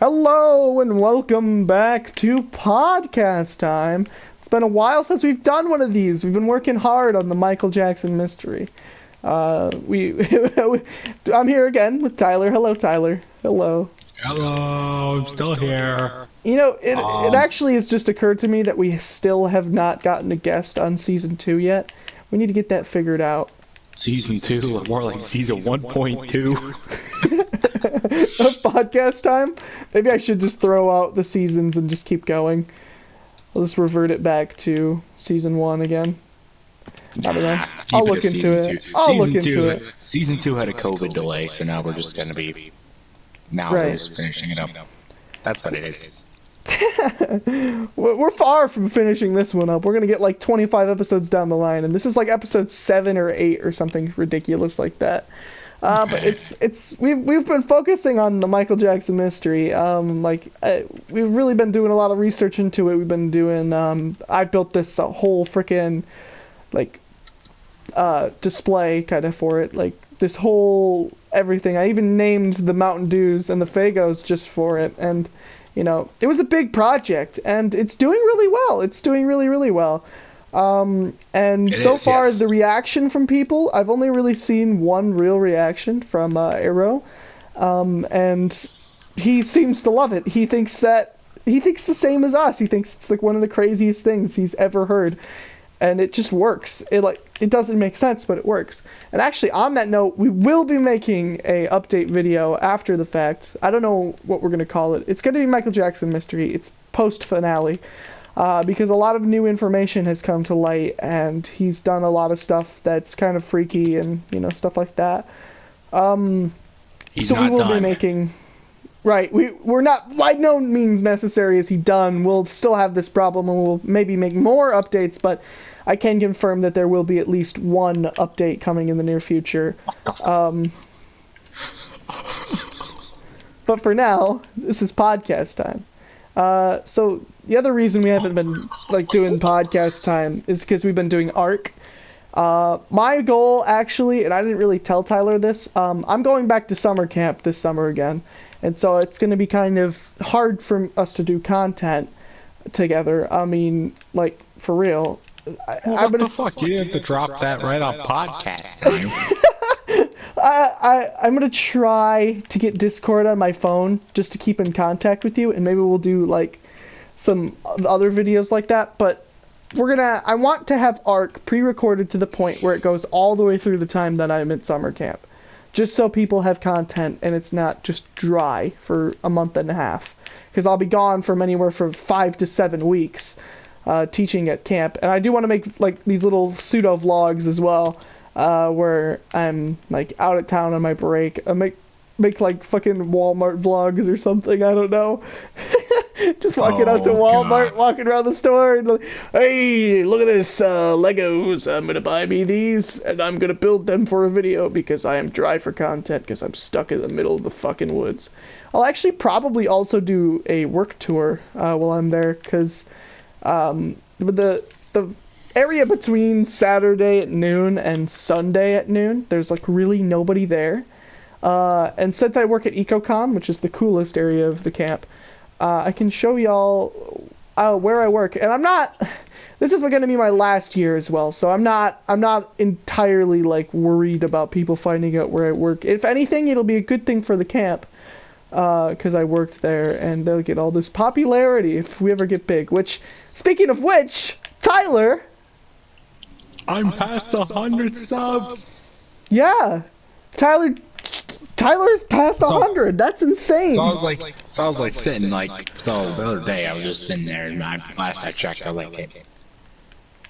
Hello and welcome back to podcast time. It's been a while since we've done one of these. We've been working hard on the Michael Jackson mystery. I'm here again with Tyler. Hello, Tyler. Hello. Hello, I'm still here. You know, it actually has just occurred to me that we still have not gotten a guest on season 2 yet. We need to get that figured out. Season 2, or more like season 1.2. Podcast time? Maybe I should just throw out the seasons and just keep going. I'll just revert it back to season 1 again. I don't know. I'll look into it. I'll look into it. Season 2 had a COVID delay, so now we're just gonna be... Now we're just finishing it up. That's what it is. We're far from finishing this one up. We're gonna get like 25 episodes down the line, and this is like episode 7 or 8 or something ridiculous like that. But we've been focusing on the Michael Jackson mystery. We've really been doing a lot of research into it. We've been doing. I built this whole freaking display kind of for it, like this whole everything. I even named the Mountain Dews and the Fagos just for it, and you know, it was a big project, and it's doing really well. It's doing really, really well. So far, the reaction from people, I've only really seen one real reaction from Arrow, and he seems to love it. He thinks the same as us. He thinks it's like one of the craziest things he's ever heard, and it just works. It doesn't make sense, but it works. And actually, on that note, we will be making a update video after the fact. I don't know what we're gonna call it. It's gonna be Michael Jackson Mystery. It's post finale. Because a lot of new information has come to light, and he's done a lot of stuff that's kind of freaky and, you know, stuff like that. He's so not we will done. be making... Right, we're not, by no means necessary is he done. We'll still have this problem, and we'll maybe make more updates, but I can confirm that there will be at least one update coming in the near future. But for now, this is podcast time. So the other reason we haven't been doing podcast time is because we've been doing ARC. My goal actually, and I didn't really tell Tyler this, I'm going back to summer camp this summer again, and so it's going to be kind of hard for us to do content together. I mean, like, for real. What the fuck? You have to drop that right off podcast time. I'm gonna try to get Discord on my phone just to keep in contact with you, and maybe we'll do like some other videos like that. But I want to have ARC pre-recorded to the point where it goes all the way through the time that I'm at summer camp, just so people have content and it's not just dry for a month and a half, because I'll be gone from anywhere from 5 to 7 weeks teaching at camp, and I do want to make like these little pseudo vlogs as well. Where I'm like out of town on my break. I make like fucking Walmart vlogs or something. I don't know. Just walking out to Walmart, walking around the store, and like, hey, look at this Legos. I'm gonna buy me these, and I'm gonna build them for a video because I am dry for content because I'm stuck in the middle of the fucking woods. I'll actually probably also do a work tour while I'm there, because the area between Saturday at noon and Sunday at noon, there's like really nobody there. And since I work at EcoCom, which is the coolest area of the camp, I can show y'all where I work. And this is going to be my last year as well, so I'm not entirely like worried about people finding out where I work. If anything, it'll be a good thing for the camp, because I worked there, and they'll get all this popularity if we ever get big. Which, speaking of which, Tyler... I'm past 100 subs! Yeah! Tyler's past 100! That's insane! So I was like sitting the other day I was just sitting there, and last I checked I was like at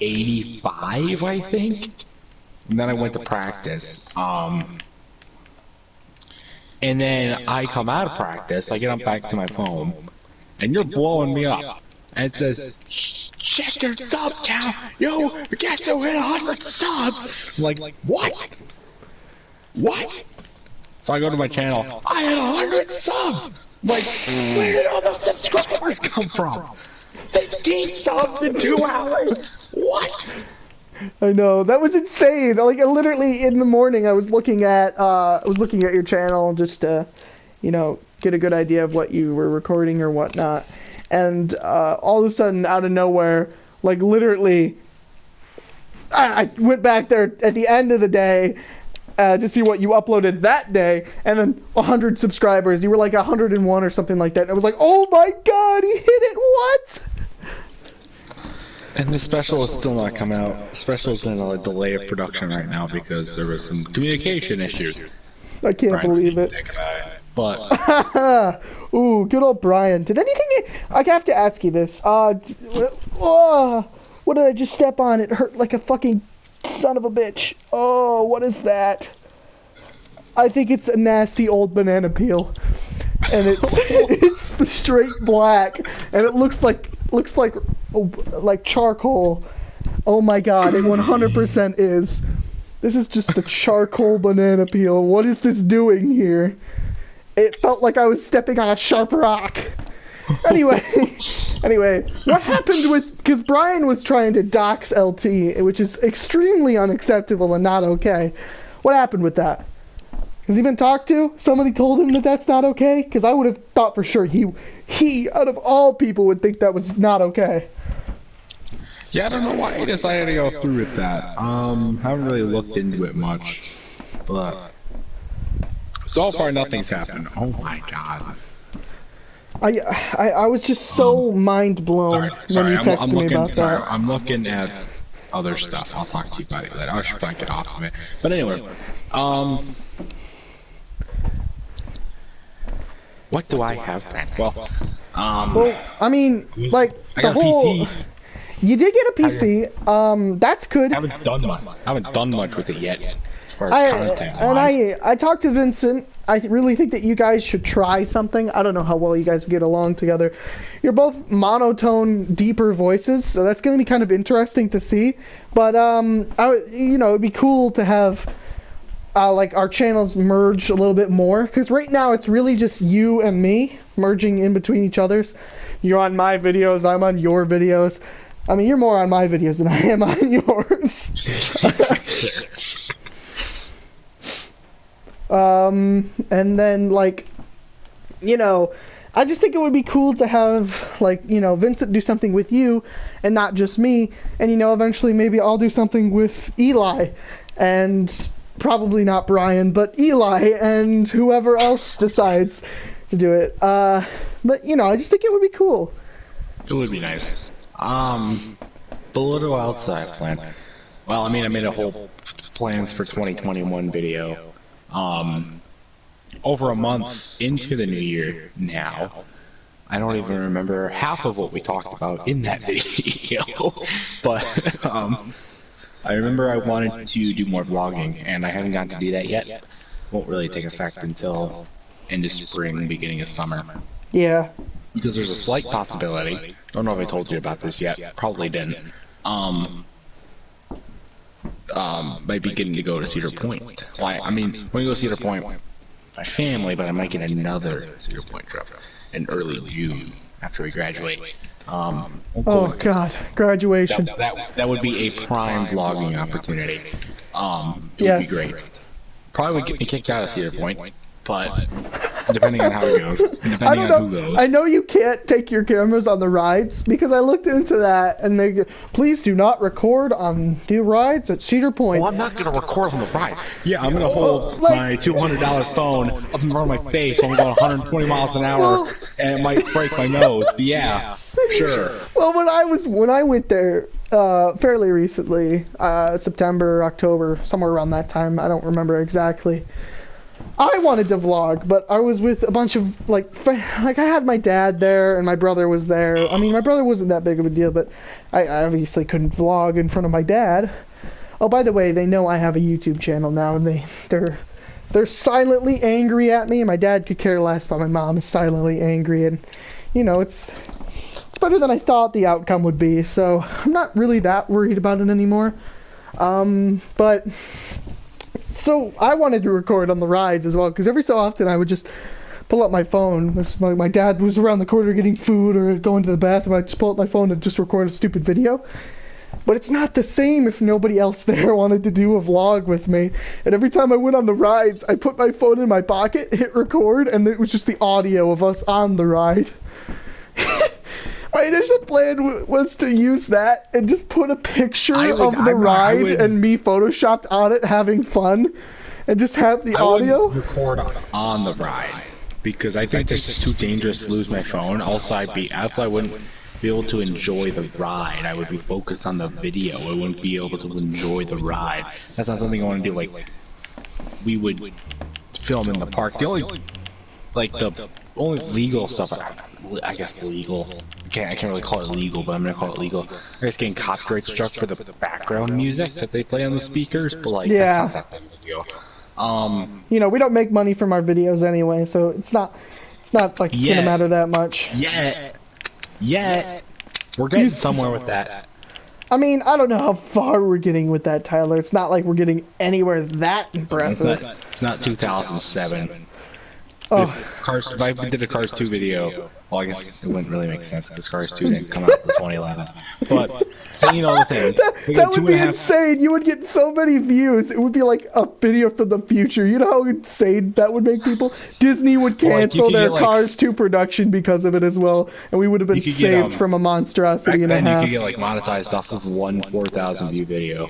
85, I think? And then I went to practice. And then I come out of practice, I get up back to my phone, and you're blowing me up. And it says, check your sub count! Yo, guess who hit 100 subs! I'm like, what? What? So I go to my channel, I had 100 subs! I'm like, where did all the subscribers come from? 15 subs in 2 hours? What? I know, that was insane. Like, literally in the morning I was looking at your channel just to, you know, get a good idea of what you were recording or whatnot. And all of a sudden, out of nowhere, like literally, I went back there at the end of the day to see what you uploaded that day, and then 100 subscribers. You were like 101 or something like that. And I was like, oh my god, he hit it! What? And the special has still not come out. The special is in a delay of production right now because there was some communication issues. I can't believe it. But ooh, good old Brian. Did anything? I have to ask you this. What did I just step on? It hurt like a fucking son of a bitch. Oh, what is that? I think it's a nasty old banana peel, and it's straight black, and it looks like charcoal. Oh my god, it 100% is. This is just the charcoal banana peel. What is this doing here? It felt like I was stepping on a sharp rock. Anyway, what happened with... Because Brian was trying to dox LT, which is extremely unacceptable and not okay. What happened with that? Has he been talked to? Somebody told him that that's not okay? Because I would have thought for sure he, out of all people, would think that was not okay. yeah, I don't know why he decided to go through with that. Haven't really looked into it much, but so far nothing's happened. Oh my god. I was just so mind blown when you texted me about that. I'm looking at other stuff. I'll talk to you about it later. I should probably get off of it. But anyway, what do I have then? Well, I mean, like I got the a whole. PC. You did get a PC. That's good. I haven't done much with it yet, as far as content wise. I talked to Vincent. I really think that you guys should try something. I don't know how well you guys get along together. You're both monotone, deeper voices, so that's going to be kind of interesting to see. But it'd be cool to have like our channels merge a little bit more, because right now it's really just you and me merging in between each other's. You're on my videos, I'm on your videos. I mean, you're more on my videos than I am on yours. And then, like, I just think it would be cool to have, like, Vincent do something with you and not just me. And, eventually maybe I'll do something with Eli. And probably not Brian, but Eli and whoever else decides to do it. But, I just think it would be cool. It would be nice. But what do outside plan? Well, I mean, I made a whole plans for 2021 video. Over a month into the new year now. I don't even remember half of what we talked about in that video. But, I remember I wanted to do more vlogging, and I haven't gotten to do that yet. Won't really take effect until end of spring, beginning of summer. Yeah. Because there's a slight possibility, I don't know if I told you about this yet, probably didn't, might be getting to go to Cedar Point. Well, I mean, when we go to Cedar Point, my family, but I might get another Cedar Point trip in early June after we graduate. Oh god, graduation. That would be a prime vlogging opportunity. It would be great. Probably would get me kicked out of Cedar Point, but depending on how it goes, depending on who goes. I know you can't take your cameras on the rides, because I looked into that, and they go, please do not record on the rides at Cedar Point. Well, I'm not going to record on the ride. Yeah, I'm going to hold my $200 phone up in front of my face when I'm going 120 miles an hour, and it might break my nose. But yeah, sure. Well, when I went there fairly recently, September, October, somewhere around that time, I don't remember exactly. I wanted to vlog, but I was with a bunch of, like I had my dad there, and my brother was there. I mean, my brother wasn't that big of a deal, but I obviously couldn't vlog in front of my dad. Oh, by the way, they know I have a YouTube channel now, and they're silently angry at me, and my dad could care less, but my mom is silently angry, and, it's better than I thought the outcome would be, so I'm not really that worried about it anymore. But... So I wanted to record on the rides as well, because every so often I would just pull up my phone. My dad was around the corner getting food or going to the bathroom. I'd just pull up my phone and just record a stupid video. But it's not the same if nobody else there wanted to do a vlog with me. And every time I went on the rides, I put my phone in my pocket, hit record, and it was just the audio of us on the ride. My initial plan was to use that and just put a picture of the ride and me photoshopped on it having fun, and just have the audio. I would record on the ride because I think it's just too dangerous to lose my phone. Also, I wouldn't be able to enjoy the ride. I would be focused on the video. I wouldn't be able to enjoy the ride. That's not something I want to do. Like, we would film in the park. The only legal stuff, I guess legal. I can't really call it legal, but I'm gonna call it legal. I guess getting copyright struck for the background music that they play on the speakers, but like, yeah. That's not that big a deal. You know, we don't make money from our videos anyway, so it's not like it's gonna matter that much. We're getting somewhere with that. I mean, I don't know how far we're getting with that, Tyler. It's not like we're getting anywhere that impressive. It's not 2007. Oh. If I did a Cars 2 video, well, I guess it wouldn't really make sense because Cars 2 didn't come out until 2011. But saying all the things, that would be insane. You would get so many views. It would be like a video from the future. You know how insane that would make people? Disney would cancel their Cars 2 production because of it as well, and we would have been saved from a monstrosity and a half. You could get like monetized off of one 4,000 view video.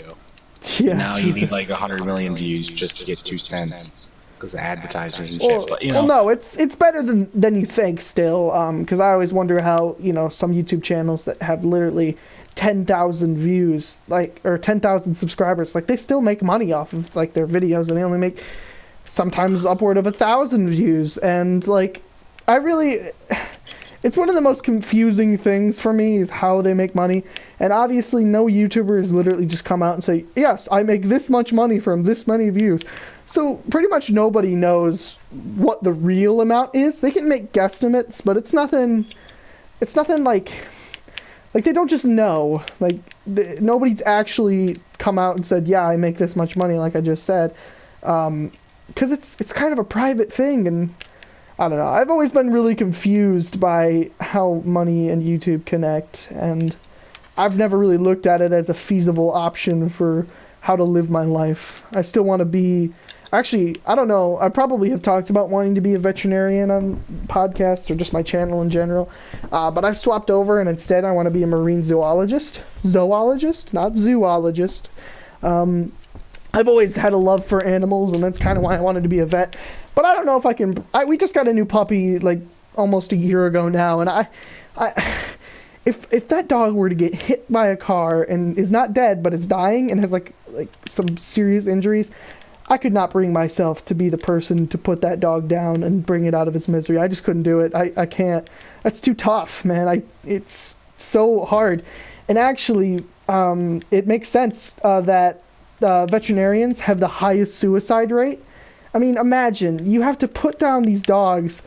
Yeah. Now you need like 100 million views just to get 2 cents. Because advertisers and shit, but you know. Well, no, it's better than you think still. Because I always wonder how some YouTube channels that have literally 10,000 views, or 10,000 subscribers, they still make money off of their videos, and they only make sometimes upward of 1,000 views, and it's one of the most confusing things for me is how they make money. And obviously no YouTuber has literally just come out and say, yes, I make this much money from this many views. So pretty much nobody knows what the real amount is. They can make guesstimates, but it's nothing like they don't just know. Nobody's actually come out and said, yeah, I make this much money, like I just said. Because it's kind of a private thing, and I don't know. I've always been really confused by how money and YouTube connect, and I've never really looked at it as a feasible option for how to live my life. I still want to be... Actually, I don't know. I probably have talked about wanting to be a veterinarian on podcasts or just my channel in general. But I've swapped over, and instead I want to be a marine zoologist. Zoologist, not zoologist. I've always had a love for animals, and that's kind of why I wanted to be a vet. But I don't know if I can... we just got a new puppy, almost a year ago now, and if that dog were to get hit by a car and is not dead, but is dying and has, some serious injuries, I could not bring myself to be the person to put that dog down and bring it out of its misery. I just couldn't do it. I can't. That's too tough, man. It's so hard. And actually, it makes sense that veterinarians have the highest suicide rate. I mean, imagine, you have to put down these dogs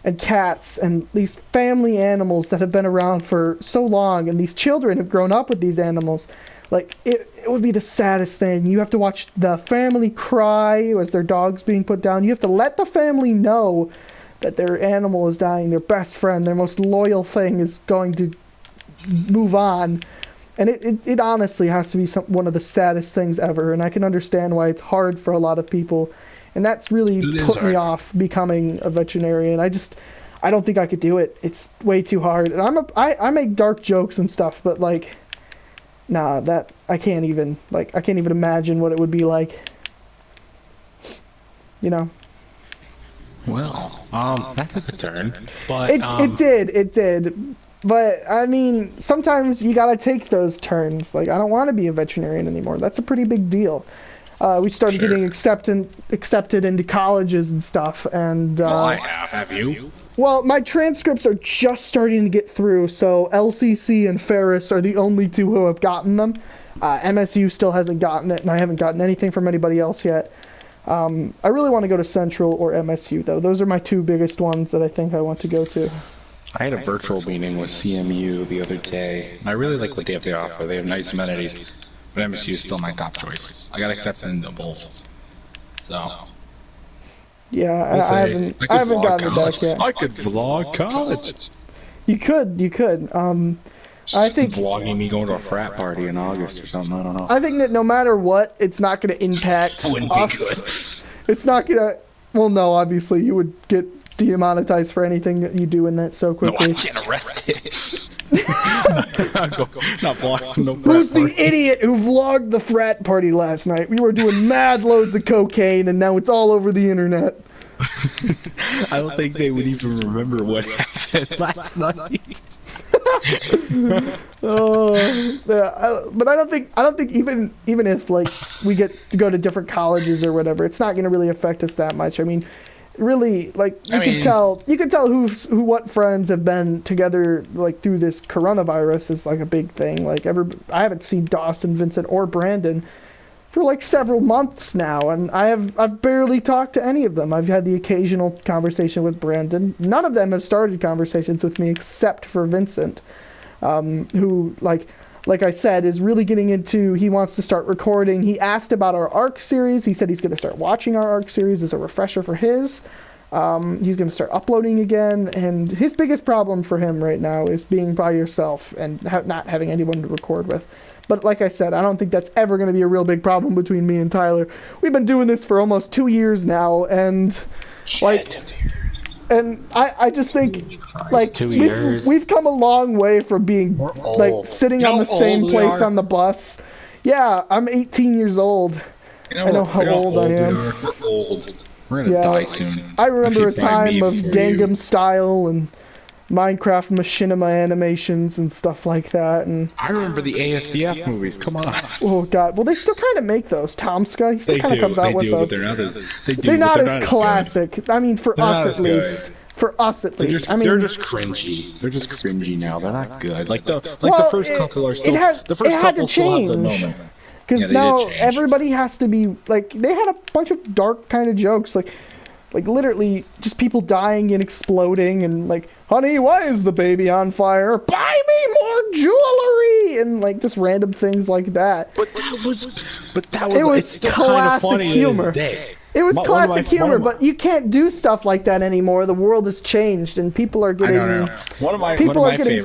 and cats and these family animals that have been around for so long, and these children have grown up with these animals. It would be the saddest thing. You have to watch the family cry as their dog's being put down. You have to let the family know that their animal is dying, their best friend, their most loyal thing is going to move on. And it honestly has to be one of the saddest things ever, and I can understand why it's hard for a lot of people. And that's really put me off becoming a veterinarian. I don't think I could do it. It's way too hard. And I make dark jokes and stuff, but nah, that I can't even imagine what it would be like. Well, that took a turn, but it did. But I mean, sometimes you gotta take those turns. I don't want to be a veterinarian anymore. That's a pretty big deal. We started getting accepted into colleges and stuff, and well, I have. Have you? Well, my transcripts are just starting to get through, so LCC and Ferris are the only two who have gotten them. MSU still hasn't gotten it, and I haven't gotten anything from anybody else yet. I really want to go to Central or MSU, though. Those are my two biggest ones that I think I want to go to. I had a virtual meeting with CMU the other day. I really like what they have to offer. They have nice amenities, but MSU is still my top choice. I got accepted into both. So... Yeah, I haven't gotten it back yet. I could vlog college. You could. I think vlogging me going to a frat party in August or something. I don't know. I think that no matter what, it's not going to impact Wouldn't be us. good. It's not going to. Well, no, obviously you would get demonetized for anything that you do in that so No, quickly. I get arrested. Not blocking no frat Who's the party. idiot who vlogged the frat party last night? We were doing mad loads of cocaine, and now it's all over the internet. I don't think they would even remember what happened last night. Oh, yeah, but I don't think even if like we get to go to different colleges or whatever, it's not going to really affect us that much. I mean, really, like you can tell what friends have been together like through this coronavirus is like a big thing. Like I haven't seen Dawson, Vincent, or Brandon for like several months now, and I've barely talked to any of them. I've had the occasional conversation with Brandon. None of them have started conversations with me except for Vincent, who like I said is really getting into. He wants to start recording. He asked about our ARC series. He said he's going to start watching our ARC series as a refresher for his. He's going to start uploading again, and his biggest problem for him right now is being by yourself and not having anyone to record with. But like I said, I don't think that's ever going to be a real big problem between me and Tyler. We've been doing this for almost 2 years now, and like, and I just think like we've come a long way from being like sitting on the same place on the bus. Yeah, I'm 18 years old. I know how old I am. We're old. We're gonna die soon. I remember a time of Gangnam Style and Minecraft machinima animations and stuff like that, and I remember the ASDF movies. Come on. Oh god, well they still kind of make those. Tomska, he still kind of comes out with those. But they're not as they're not as classic. I mean, for us at least. For us at least. I mean, they're just cringy. They're just cringy now. They're not good. Like the first couple are still. The first couple still have the moments. Because now everybody has to be like they had a bunch of dark kind of jokes like literally just people dying and exploding and like, honey, why is the baby on fire? Buy me more jewelry and like just random things like that. But that was it's still kind of funny humor. It was classic humor, but you can't do stuff like that anymore. The world has changed, and people are getting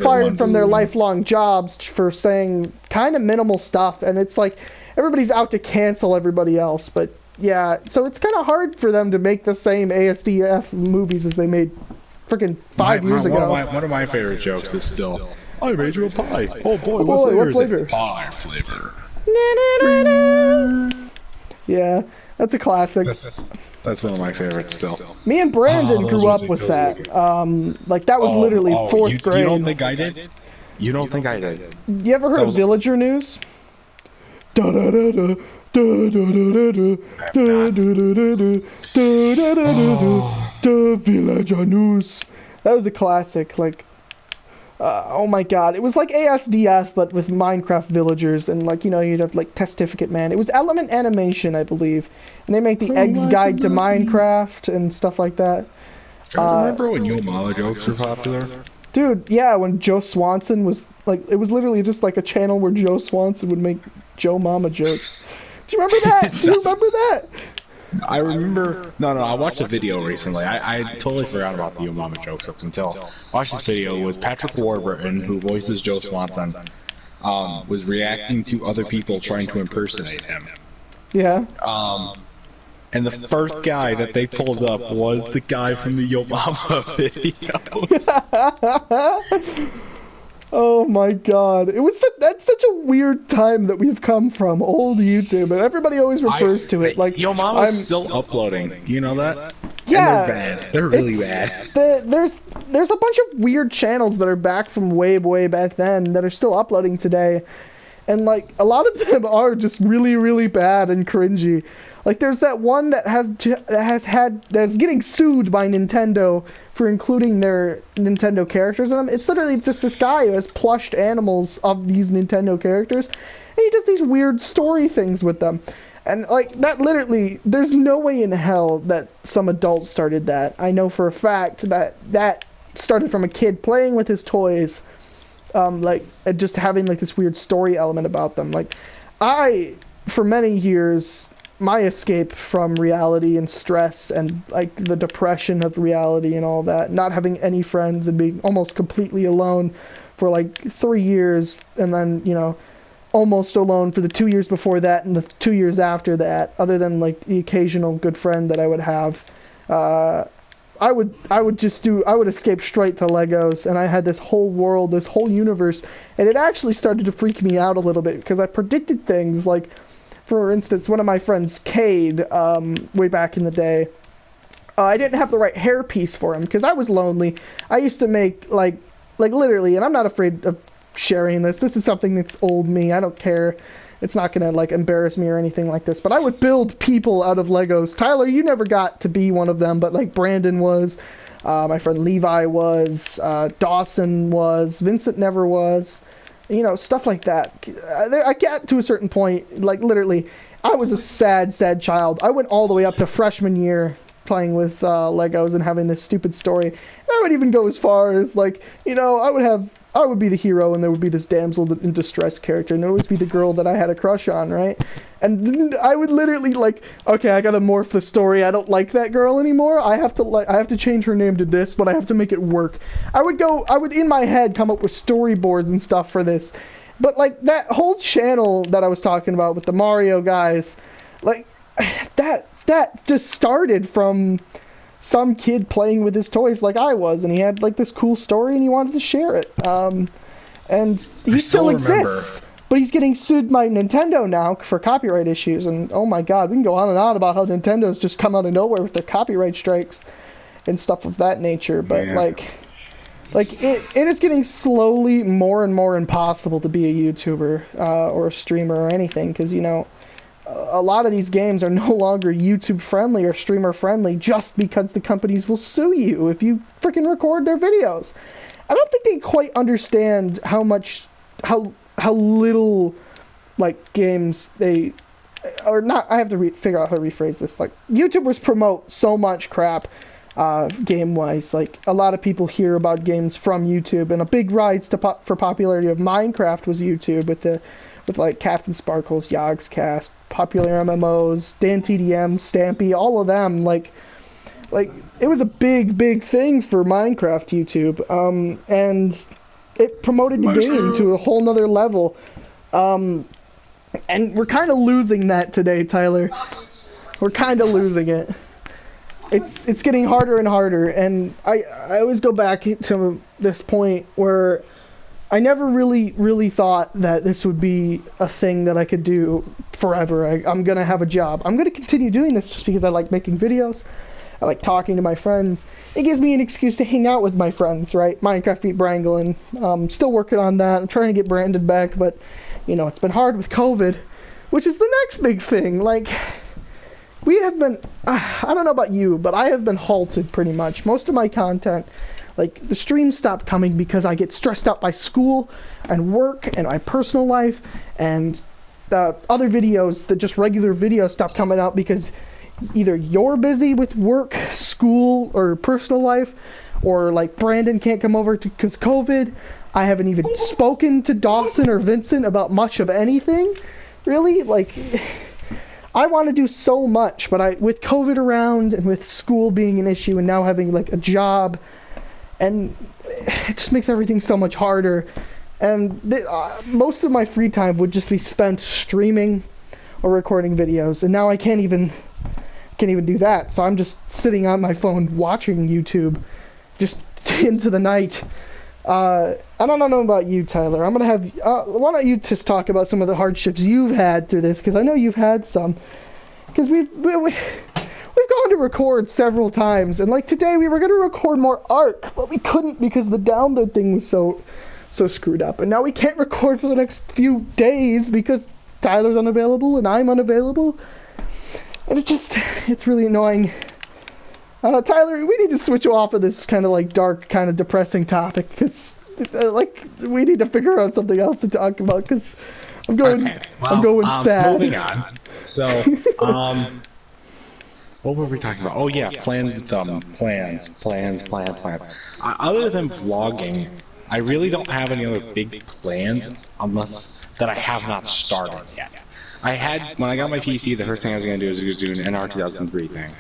fired from their lifelong jobs for saying kind of minimal stuff, and it's like everybody's out to cancel everybody else. But yeah, so it's kind of hard for them to make the same ASDF movies as they made freaking 5 years ago. One of my favorite jokes is still, I made you a pie. Oh boy, what flavor? Pie flavor. Yeah, that's a classic. That's one of my favorites still. Me and Brandon grew up with that. Like that was literally fourth grade. You don't think I did? You don't think I did? You ever heard of Villager News? Da da da da. Villager News. That was a classic. Like, oh my god, it was like ASDF but with Minecraft villagers, and like you'd have like Testificate Man. It was Element Animation, I believe, and they make the Eggs Guide to Minecraft and stuff like that. Remember when Yo Mama jokes were popular? Dude, yeah, when Joe Swanson was like, it was literally just like a channel where Joe Swanson would make Joe Mama jokes. Do you remember that? Do you remember that? I remember. No, I watched a video recently. I totally forgot about the Yo Mama jokes up until I watched this video. It was Patrick Warburton, who voices Joe Swanson, was reacting to other people trying to impersonate him. Yeah. And the first guy that they pulled up was the guy from the Yo Mama videos. Oh my god. That's such a weird time that we've come from, old YouTube, and everybody always refers to it like Yo Mama's still uploading. Do you know that? Yeah. And they're bad. They're really bad. There's a bunch of weird channels that are back from way back then that are still uploading today. And like a lot of them are just really, really bad and cringy. Like there's that one that's getting sued by Nintendo for including their Nintendo characters in them. It's literally just this guy who has plushed animals of these Nintendo characters, and he does these weird story things with them. And like that, literally, there's no way in hell that some adult started that. I know for a fact that started from a kid playing with his toys, like and just having like this weird story element about them. Like for many years, my escape from reality and stress and like the depression of reality and all that, not having any friends and being almost completely alone for like 3 years, and then, you know, almost alone for the 2 years before that and the 2 years after that, other than like the occasional good friend that I would have. I would escape straight to Legos, and I had this whole world, this whole universe, and it actually started to freak me out a little bit because I predicted things like, for instance, one of my friends, Cade, way back in the day, I didn't have the right hairpiece for him because I was lonely. I used to make like literally, and I'm not afraid of sharing this. This is something that's old me. I don't care. It's not gonna like embarrass me or anything like this. But I would build people out of Legos. Tyler, you never got to be one of them, but like Brandon was, my friend Levi was, Dawson was, Vincent never was. You know, stuff like that. I got to a certain point, like literally, I was a sad child. I went all the way up to freshman year playing with Legos and having this stupid story. And I would even go as far as like, you know, I would be the hero, and there would be this damsel in distress character, and there would always be the girl that I had a crush on, right? And I would literally like, okay, I gotta morph the story. I don't like that girl anymore. I have to change her name to this, but I have to make it work. I would in my head come up with storyboards and stuff for this. But like that whole channel that I was talking about with the Mario guys, like that just started from some kid playing with his toys like I was, and he had like this cool story and he wanted to share it. And he still exists, but he's getting sued by Nintendo now for copyright issues. And oh my god, we can go on and on about how Nintendo's just come out of nowhere with their copyright strikes and stuff of that nature. But yeah. like it is getting slowly more and more impossible to be a YouTuber or a streamer or anything, because you know, a lot of these games are no longer YouTube friendly or streamer friendly just because the companies will sue you if you freaking record their videos. I don't think they quite understand how little like games they or not. I have to figure out how to rephrase this. Like, YouTubers promote so much crap game wise. Like, a lot of people hear about games from YouTube, and a big rise for popularity of Minecraft was YouTube with like Captain Sparkles, Yogscast, popular MMOs, DanTDM, Stampy, all of them. Like it was a big thing for Minecraft YouTube, and it promoted the game to a whole nother level. And we're kind of losing that today, Tyler. We're kind of losing it. It's getting harder and harder, and I always go back to this point where I never really thought that this would be a thing that I could do forever. I'm going to have a job. I'm going to continue doing this just because I like making videos. I like talking to my friends. It gives me an excuse to hang out with my friends, right? Minecraft Beat Brangling. Still working on that. I'm trying to get Brandon back, but, you know, it's been hard with COVID, which is the next big thing. Like, we have been, I don't know about you, but I have been halted pretty much. Most of my content, like, the streams stopped coming because I get stressed out by school and work and my personal life, and the other videos, the just regular videos, stop coming out because either you're busy with work, school, or personal life, or like Brandon can't come over because COVID. I haven't even spoken to Dawson or Vincent about much of anything, really. Like, I want to do so much, but with COVID around and with school being an issue and now having like a job, and it just makes everything so much harder. And most of my free time would just be spent streaming or recording videos, and now I can't even do that. So I'm just sitting on my phone watching YouTube just into the night. I don't know about you, Tyler. I'm gonna have why don't you just talk about some of the hardships you've had through this, because I know you've had some. Because we've gone to record several times, and like today we were gonna record more Ark, but we couldn't because the download thing was so screwed up, and now we can't record for the next few days because Tyler's unavailable and I'm unavailable, and it's really annoying. Tyler, we need to switch off of this kind of like dark, kind of depressing topic, because like we need to figure out something else to talk about, because I'm going sad. Moving on. So, what were we talking about? Oh yeah, plans. Other than vlogging, I really don't have any other big plans unless that I have not started yet. When I got my PC, the first thing I was going to do was do an NR 2003 thing.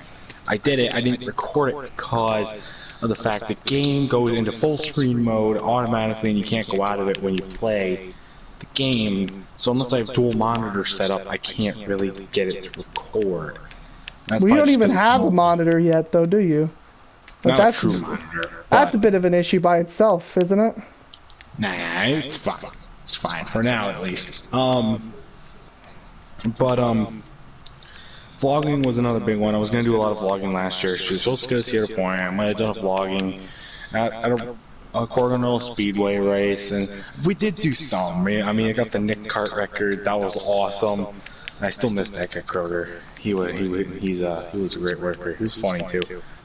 I did it. I didn't record it because of the fact the game goes into full screen mode automatically and you can't go out of it when you play the game. So unless I have dual monitors set up, I can't really get it to record. We don't even have a monitor yet, though, do you? But not a true monitor. That's a bit of an issue by itself, isn't it? Nah, it's fine. It's fine for now, at least. Vlogging was another big one. I was gonna do a lot of vlogging last year. She was supposed to go to Sierra Point. I might have done vlogging at a Coronado Speedway race, and we did do some. I mean, I got the Nick Cart record. That was awesome. I still miss Nick at Kroger. He was a great worker. He was funny too.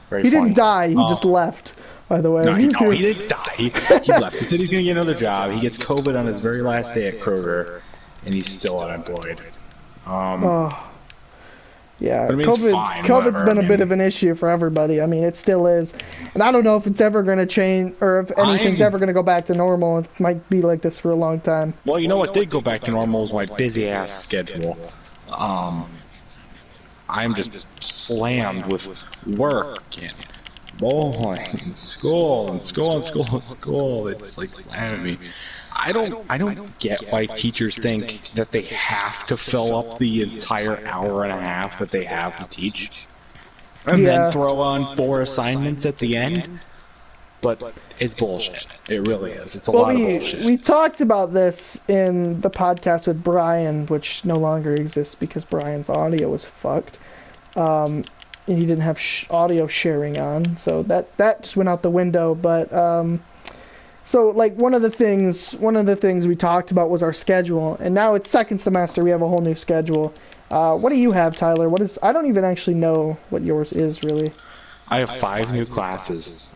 Very he funny. Didn't die. He just left. By the way. No, he didn't die. He left. He said he's gonna get another job. He gets COVID on his very last day at Kroger, and he's still unemployed. Yeah, I mean, COVID's been a bit of an issue for everybody. I mean, it still is. And I don't know if it's ever going to change or if anything's ever going to go back to normal. It might be like this for a long time. Well, you know what did go back to normal was my busy-ass schedule. I'm just slammed with work and bowling and school. It's like slamming me. I don't get why teachers think that they have to fill up the entire hour and a half that they have to teach, and then throw on 4 assignments at the end. But it's bullshit. It really is. It's a lot of bullshit. We talked about this in the podcast with Brian, which no longer exists because Brian's audio was fucked. And he didn't have audio sharing on, so that just went out the window. But so like one of the things we talked about was our schedule, and now it's second semester. We have a whole new schedule. What do you have, Tyler? I don't even actually know what yours is really. I have 5 new classes.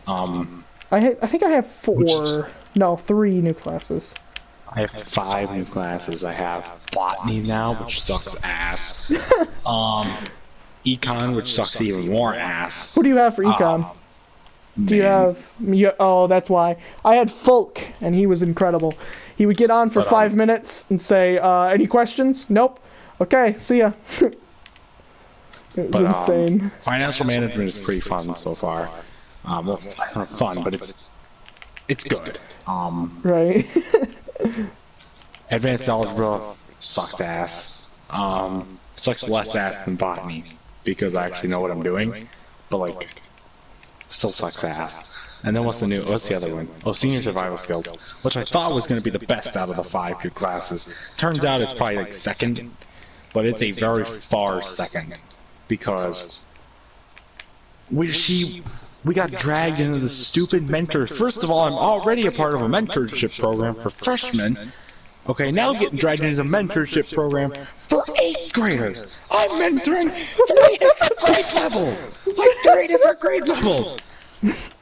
I think I have 3 new classes. I have 5 new classes. I have botany now, which sucks ass. Econ, which sucks even more ass. What do you have for econ? Do you have... oh, that's why. I had Folk, and he was incredible. He would get on for 5 minutes and say, any questions? Nope. Okay, see ya. It was insane. Financial management is pretty fun so far. Well, it's not fun, but it's good. Right. Advanced algebra sucks ass. Sucks less ass than botany, because I actually know what I'm doing, but like, still sucks ass. And then what's the other one? Oh, senior survival skills, which I thought was going to be the best out of the 5 good classes. Turns out it's probably like second, but it's a very far second, because we got dragged into the stupid mentor. First of all, I'm already a part of a mentorship program for freshmen. Okay, now getting dragged into a mentorship program for 8th graders. I'm mentoring 3 different grade levels. Like 3 different grade levels.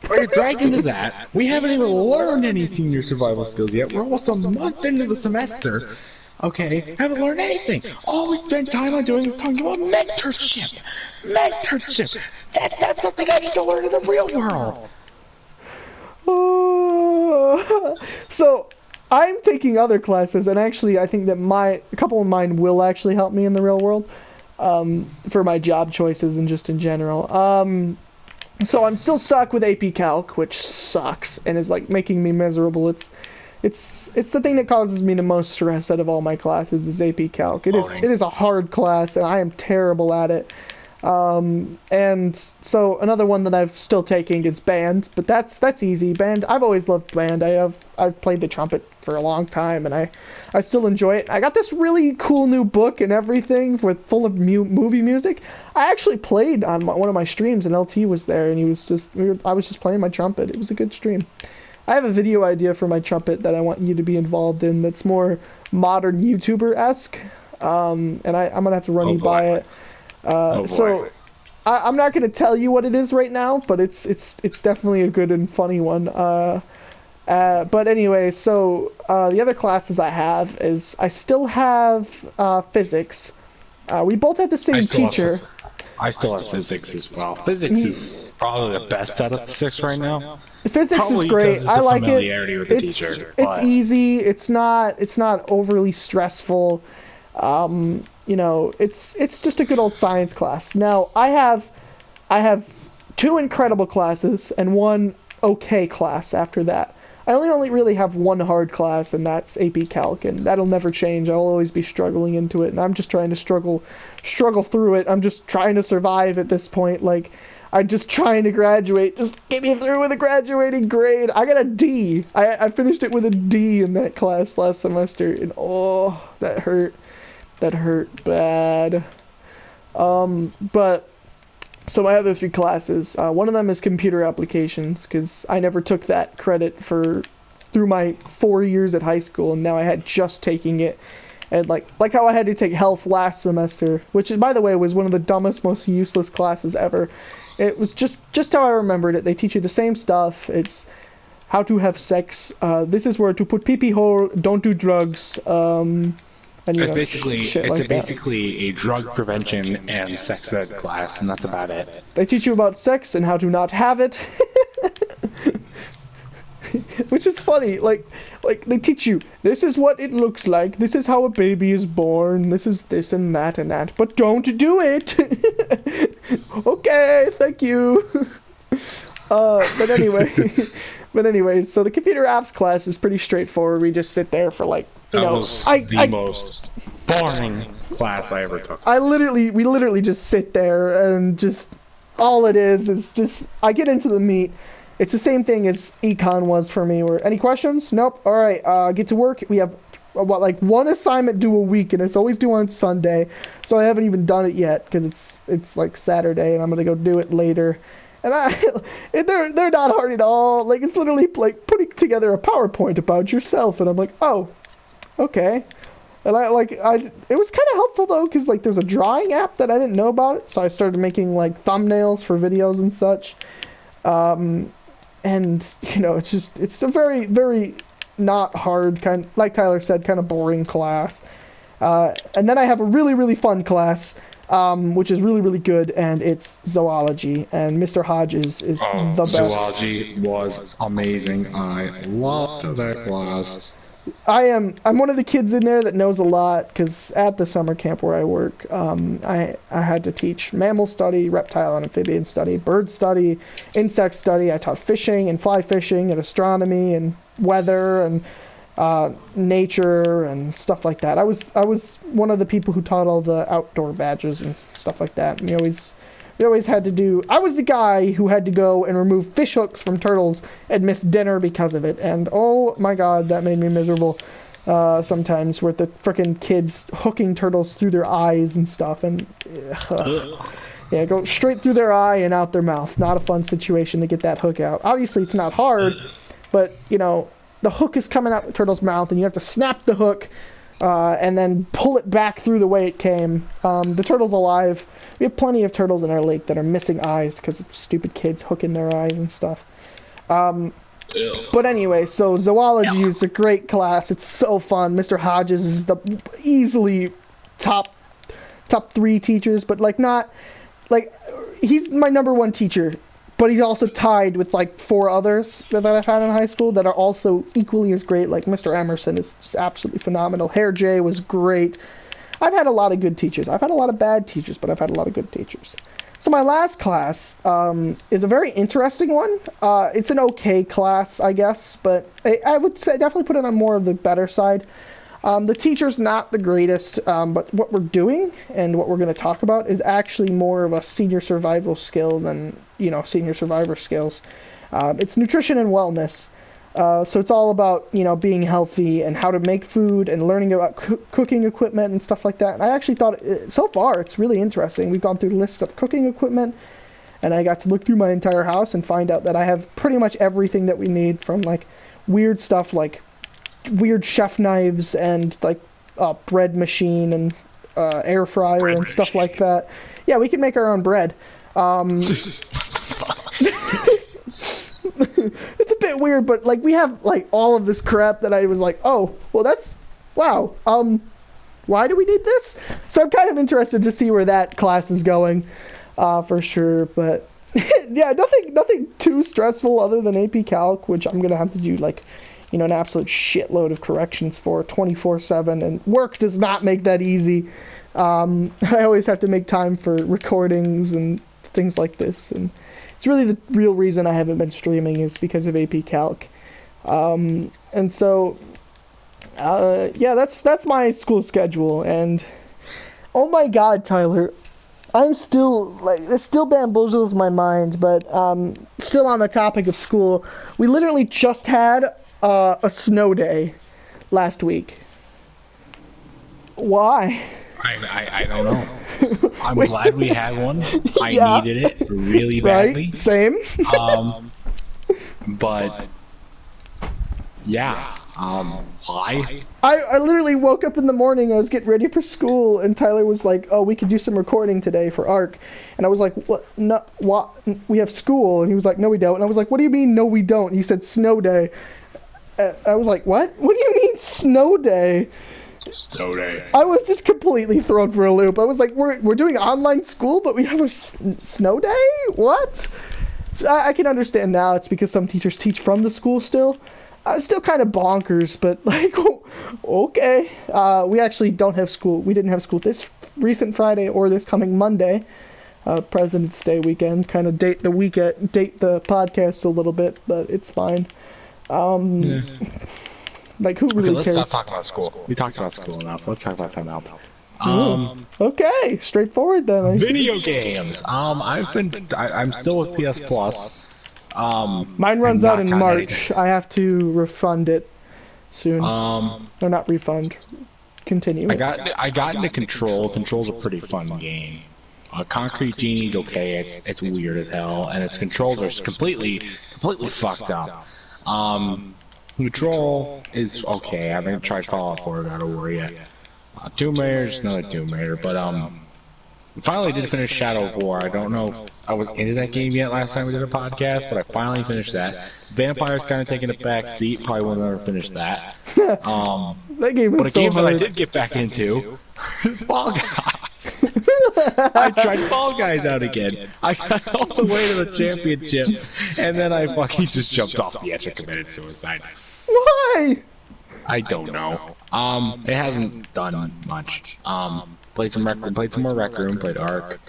We're dragged into that. We haven't even learned any senior survival skills yet. We're almost a month into the semester. Okay, haven't learned anything. All we spend time on doing is talking about mentorship. Mentorship. That's not something I need to learn in the real world. So, I'm taking other classes, and actually I think that a couple of mine will actually help me in the real world, for my job choices and just in general. So I'm still stuck with AP Calc, which sucks, and is like making me miserable. It's the thing that causes me the most stress out of all my classes is AP Calc. It is a hard class, and I am terrible at it. And so another one that I'm still taking is band, but that's easy. Band, I've always loved band. I've played the trumpet for a long time, and I still enjoy it. I got this really cool new book and everything full of movie music. I actually played on one of my streams, and LT was there, and I was just playing my trumpet. It was a good stream. I have a video idea for my trumpet that I want you to be involved in. That's more modern YouTuber-esque, and I'm gonna have to run you by it. So I'm not going to tell you what it is right now, but it's definitely a good and funny one. But anyway, so the other classes I have is I still have physics. We both had the same teacher. I still have physics as well. Physics is probably the best out of the 6 right now. Physics probably is great. I like it. With the teacher, it's easy. It's not overly stressful. You know, it's just a good old science class. Now I have 2 incredible classes and 1 okay class after that. I only really have 1 hard class, and that's AP Calc, and that'll never change. I'll always be struggling into it, and I'm just trying to struggle through it. I'm just trying to survive at this point. Like, I'm just trying to graduate. Just get me through with a graduating grade. I got a D. I finished it with a D in that class last semester, and oh, that hurt. That hurt bad. But so my other 3 classes, one of them is computer applications, because I never took that credit through my 4 years at high school, and now I had just taking it. And like how I had to take health last semester, which by the way was one of the dumbest, most useless classes ever. It was just how I remembered it. They teach you the same stuff. It's how to have sex. This is where to put pee-pee hole. Don't do drugs. And, It's like basically a drug prevention and sex ed class, and that's about it. They teach you about sex and how to not have it. Which is funny. Like they teach you, this is what it looks like. This is how a baby is born. This is this and that. But don't do it. Okay, thank you. But anyway, so the computer apps class is pretty straightforward. We just sit there for like, That was the most boring class I ever took. We literally just sit there and just, all it is just, I get into the meat. It's the same thing as econ was for me. Where, any questions? Nope. All right, get to work. We have like 1 assignment due a week, and it's always due on Sunday. So I haven't even done it yet because it's like Saturday, and I'm gonna go do it later. And they're not hard at all. Like, it's literally like putting together a PowerPoint about yourself, and I'm like, oh, okay. And it was kind of helpful though, because like there's a drawing app that I didn't know about, so I started making like thumbnails for videos and such. And it's a very, very not hard kind, like Tyler said, kind of boring class. And then I have a really, really fun class, which is really, really good, and it's zoology. And Mr. Hodges is the best. Zoology was amazing. I loved that class. I'm one of the kids in there that knows a lot, because at the summer camp where I work, I had to teach mammal study, reptile and amphibian study, bird study, insect study. I taught fishing and fly fishing and astronomy and weather and nature and stuff like that. I was one of the people who taught all the outdoor badges and stuff like that. And we always had to do. I was the guy who had to go and remove fish hooks from turtles and miss dinner because of it. And oh my god, that made me miserable. Sometimes with the frickin' kids hooking turtles through their eyes and stuff, and yeah, go straight through their eye and out their mouth. Not a fun situation to get that hook out. Obviously, it's not hard, but the hook is coming out the turtle's mouth, and you have to snap the hook and then pull it back through the way it came. The turtle's alive. We have plenty of turtles in our lake that are missing eyes because of stupid kids hooking their eyes and stuff. But anyway, so zoology is a great class. It's so fun. Mr. Hodges is the easily top 3 teachers, but he's my number 1 teacher. But he's also tied with like 4 others that I've had in high school that are also equally as great. Like Mr. Emerson is just absolutely phenomenal. Hair J was great. I've had a lot of good teachers. I've had a lot of bad teachers, but I've had a lot of good teachers. So my last class is a very interesting one. It's an okay class, I guess, but I would say definitely put it on more of the better side. The teacher's not the greatest, but what we're doing and what we're going to talk about is actually more of a senior survival skill than, senior survivor skills. It's nutrition and wellness. So it's all about, being healthy and how to make food and learning about cooking equipment and stuff like that. And I actually thought, so far, it's really interesting. We've gone through lists of cooking equipment, and I got to look through my entire house and find out that I have pretty much everything that we need, from, like, weird stuff like weird chef knives and, like, a bread machine and air fryer bread and machine. Stuff like that. Yeah, we can make our own bread. It's a bit weird, but like we have like all of this crap that I was like, oh, well that's, wow. Why do we need this? So I'm kind of interested to see where that class is going, for sure. But yeah, nothing too stressful other than AP Calc, which I'm gonna have to do like, an absolute shitload of corrections for 24/7, and work does not make that easy. I always have to make time for recordings and things like this, and it's really the real reason I haven't been streaming is because of AP Calc. And so, yeah, that's my school schedule. And oh my God, Tyler, I'm still like this still bamboozles my mind. But still on the topic of school, we literally just had a snow day last week. Why? I don't know. I'm glad we had one. I Yeah. needed it really badly. Right? Same. But yeah. Why? I literally woke up in the morning, I was getting ready for school, and Tyler was like, oh, we could do some recording today for ARC. And I was like, what? No, what? We have school. And he was like, no, we don't. And I was like, what do you mean, no, we don't? And he said, snow day. I was like, what? What do you mean, snow day? Snow day. I was just completely thrown for a loop. I was like, we're doing online school, but we have a snow day? What? So I can understand now. It's because some teachers teach from the school still. It's still kind of bonkers, but like, okay. We actually don't have school. We didn't have school this recent Friday or this coming Monday, President's Day weekend. Kind of date the podcast a little bit, but it's fine. Yeah. Like, who really let's cares? stop talking about school. We talked about school enough. Let's talk about something else. Okay, straightforward then. Video games. I'm still with PS Plus. Mine runs out in March. I have to refund it soon. Or not refund. Continue. I got into Control. Control's a pretty fun game. Concrete Genie's okay. It's weird as hell, and its controls are completely fucked up. Control is okay. I haven't tried Fallout 4 God of War yet. Tomb Raider's another Tomb Raider, but finally did finish Shadow of War. I don't know if I was into that game yet last time we did a podcast, but I finally finished that. Vampire's kind of taking a back seat. Probably won't ever finish that. That game was but a so game hard. that I did get back into, Fall Guys. I tried Fall Guys out again. I got all the way to the championship, and then I fucking just jumped off the edge and committed suicide. Why? I don't know. It hasn't done much. Played some more Rec Room, played Ark.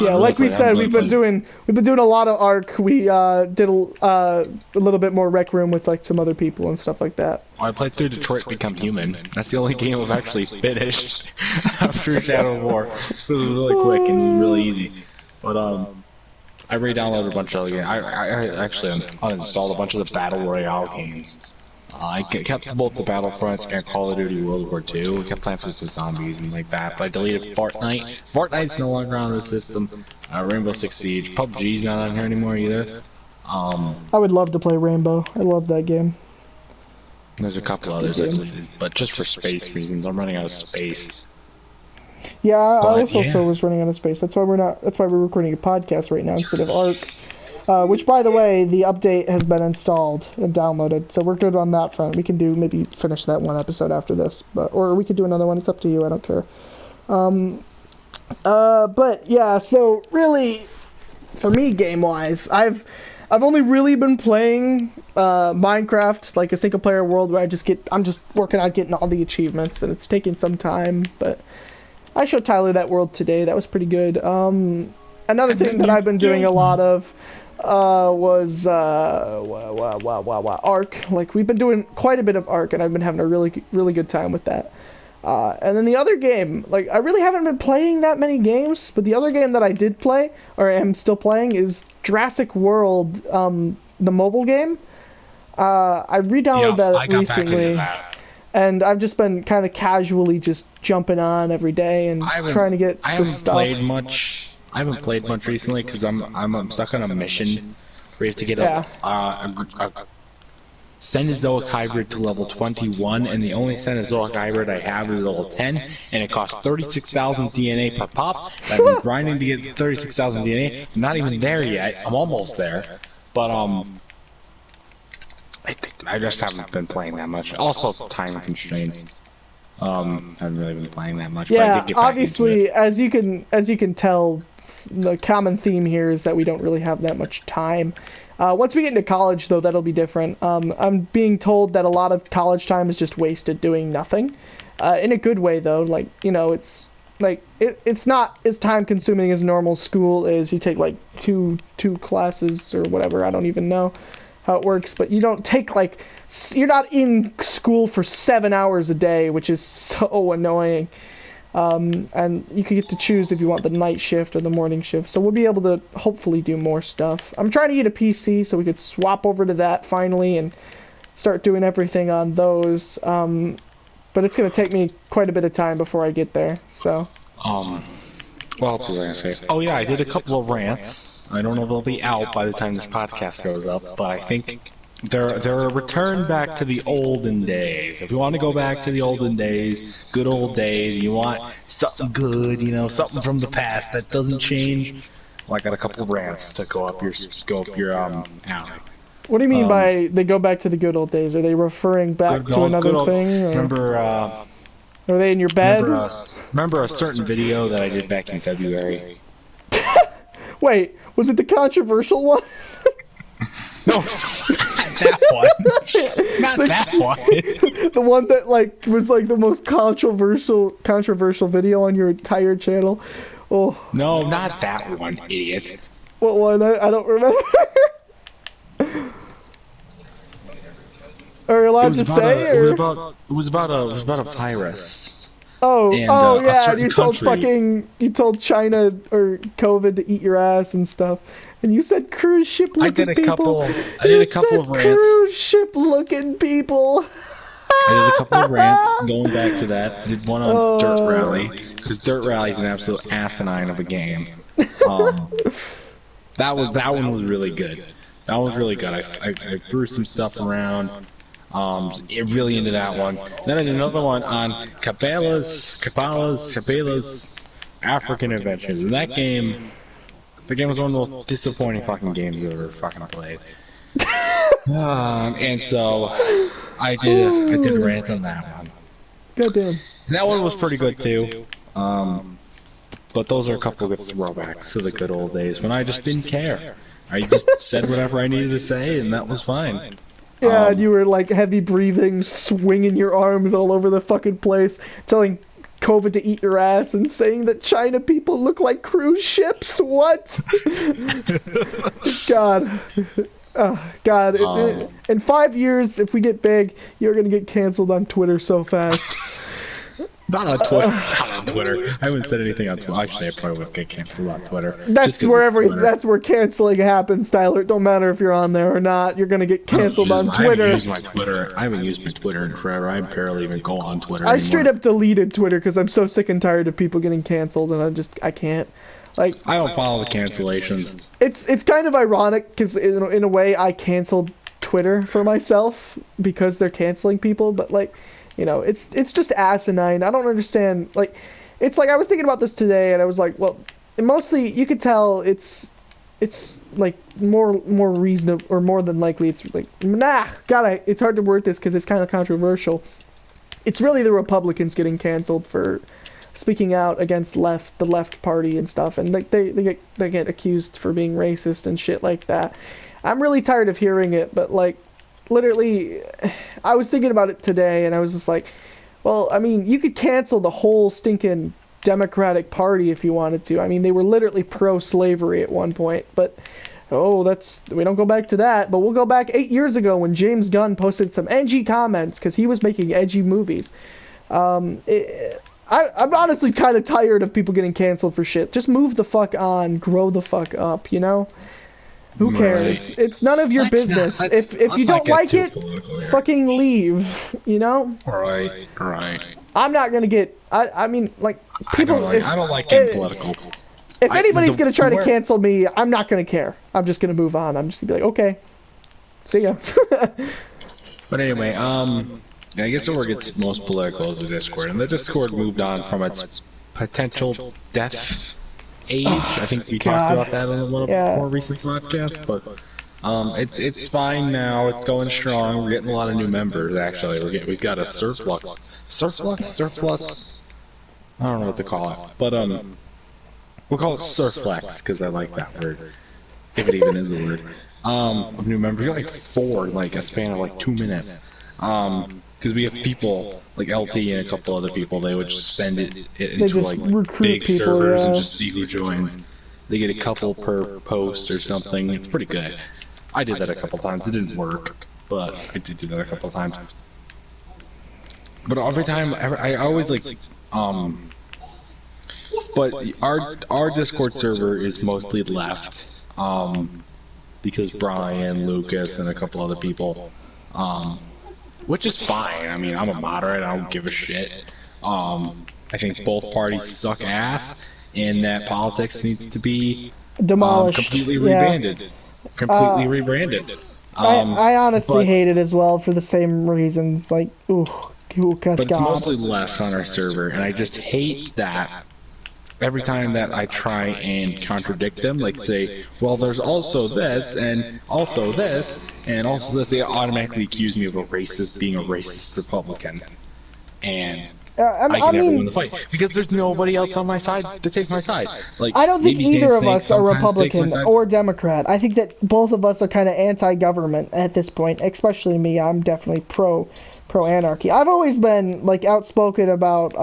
Yeah, like we said, we've been doing a lot of ARC. We did a little bit more Rec Room with like some other people and stuff like that. I played through Detroit Become Human. That's the only game I've actually finished after Shadow of War. It was really quick and really easy. But I re-downloaded a bunch of other games. I actually uninstalled a bunch of the Battle Royale games. I kept both the Battlefronts and Call of Duty World War II. I kept Plants vs. Zombies and like that, but I deleted Fortnite. Fortnite's no longer on the system. Rainbow Six Siege. PUBG's not on here anymore either. I would love to play Rainbow. I love that game. There's a couple others I deleted, but just for space reasons. I'm running out of space. Yeah, I But, also was running out of space. That's why we're recording a podcast right now instead of ARC. Which, by the way, the update has been installed and downloaded, so we're good on that front. We can maybe finish that one episode after this, or we could do another one. It's up to you. I don't care. But yeah, so really, for me, game-wise, I've only really been playing Minecraft, like a single-player world where I'm just working on getting all the achievements, and it's taking some time. But I showed Tyler that world today. That was pretty good. Another thing that I've been doing a lot of was ARC. Like, we've been doing quite a bit of ARC, and I've been having a really, really good time with that. And then the other game, like, I really haven't been playing that many games, but the other game that I did play, or am still playing, is Jurassic World, the mobile game. I re-downloaded that recently, and I've just been kind of casually just jumping on every day and trying to get the stuff. I haven't played much recently because I'm stuck on a mission where you have to get a Cenozoic hybrid to level 21, and the only Cenozoic hybrid I have is level 10, and it costs 36,000 DNA per pop. I've been grinding to get 36,000 DNA. I'm not even there yet. I'm almost there, but I just haven't been playing that much. Also, time constraints. Haven't really been playing that much. Yeah, but I did get back obviously, into it. as you can tell, the common theme here is that we don't really have that much time. Once we get into college, though, that'll be different. I'm being told that a lot of college time is just wasted doing nothing. In a good way, though. Like, you know, it's like it's not as time consuming as normal school is. You take like two classes or whatever. I don't even know how it works, but you don't take like you're not in school for 7 hours a day, which is so annoying. And you can get to choose if you want the night shift or the morning shift. So we'll be able to hopefully do more stuff. I'm trying to get a PC so we could swap over to that finally and start doing everything on those. But it's going to take me quite a bit of time before I get there. So. What else was I going to say? Oh yeah, I did a couple of rants. I don't know if they'll be out by the time this podcast goes up, but I think they're a return back to the olden days. If you want to go back to the olden days, good old days, you want something good, you know, something from the past that doesn't change. Well, I got a couple of rants to go up your alley. What do you mean by they go back to the good old days? Are they referring back to another thing? Or? Remember, are they in your bed? Remember a certain video that I did back in February? Wait, was it the controversial one? No, not that one. Not that one. The one that like was like the most controversial video on your entire channel. Oh. No, not that one, idiot. What one? I don't remember. Are you allowed to say? It was about a virus. Oh, and, yeah, you told China or COVID to eat your ass and stuff. And you said cruise ship looking people. I did a couple of rants. Cruise ship looking people. I did a couple of rants going back to that. I did one on Dirt Rally, because Dirt Rally is an absolute asinine of a game. That one was really good. That was really good. I threw some stuff around. Really into that one. Then I did another one on Cabela's African Adventures. And that game, the game was one of the most disappointing fucking games I've ever fucking played. And so I did a rant on that one. Goddamn. And that one was pretty good too. But those are a couple of good throwbacks to the good old days when I just didn't care. I just said whatever I needed to say, and that was fine. Yeah, and you were like heavy breathing, swinging your arms all over the fucking place, telling COVID to eat your ass, and saying that China people look like cruise ships. What? God. God. In 5 years, if we get big, you're gonna get canceled on Twitter so fast. Not on Twitter. Not on Twitter. I haven't said anything on Twitter. Actually, I probably would get canceled on Twitter. That's where canceling happens, Tyler. It don't matter if you're on there or not. You're gonna get canceled on Twitter. I haven't used my Twitter in forever. I barely even go on Twitter anymore. I straight up deleted Twitter because I'm so sick and tired of people getting canceled, and I can't. Like, I don't follow the cancellations. It's kind of ironic because in a way I canceled Twitter for myself because they're canceling people, but like. You know, it's just asinine. I don't understand. Like, it's like I was thinking about this today, and I was like, well, mostly you could tell it's like more reasonable or more than likely it's like it's hard to word this because it's kind of controversial. It's really the Republicans getting canceled for speaking out against the left party and stuff, and like they get accused for being racist and shit like that. I'm really tired of hearing it, but like. Literally, I was thinking about it today, and I was just like, well, I mean, you could cancel the whole stinking Democratic Party if you wanted to. I mean, they were literally pro-slavery at one point, but, we don't go back to that, but we'll go back 8 years ago when James Gunn posted some edgy comments, because he was making edgy movies. I'm honestly kind of tired of people getting canceled for shit. Just move the fuck on, grow the fuck up, you know? Who cares? Right. It's none of your business. If you don't like it, fucking leave. You know? Right. I'm not gonna get. I mean, like people. I don't like getting political. If anybody's gonna try to cancel me, I'm not gonna care. I'm just gonna move on. I'm just gonna be like, okay, see ya. But anyway, I guess where it gets most political is the Discord, and the Discord moved on from its potential death. Age. I think we talked about that in one of the more recent podcasts, but it's fine now. It's going strong. We're getting a lot of new members. Actually, we've got a surplus. I don't know what to call it, but we'll call it surflex because I like that word, if it even is a word. Of new members. We got like 4 in like a span of like 2 minutes. Because we have people like LT and a couple other people, they would just send it They into just like recruit big people, servers yeah. and just see who joins. They get a couple per post or something. It's pretty good. I did that a couple times. It didn't work, but I did do that a couple times. But every time, I always like, but our Discord server is mostly left, because Brian, Lucas, and a couple other people, which is fine. I mean, I'm a moderate. I don't give a shit. I think both parties suck ass, and that politics needs to be Demolished. completely Yeah. rebranded. Completely rebranded. I honestly but- hate it as well for the same reasons. Like, ooh, good But it's God. mostly left on our server, and I just hate that every time that I try and contradict them, like say, well, there's also this, and also this, and also this, they automatically accuse me of being a racist Republican. And I can never win the fight because there's nobody else on my side to take my side. Like, I don't think maybe either Dan of Snake us are sometimes takes my Republican side. or Democrat. I think that both of us are kind of anti-government at this point, especially me. I'm definitely pro-anarchy. I've always been like outspoken about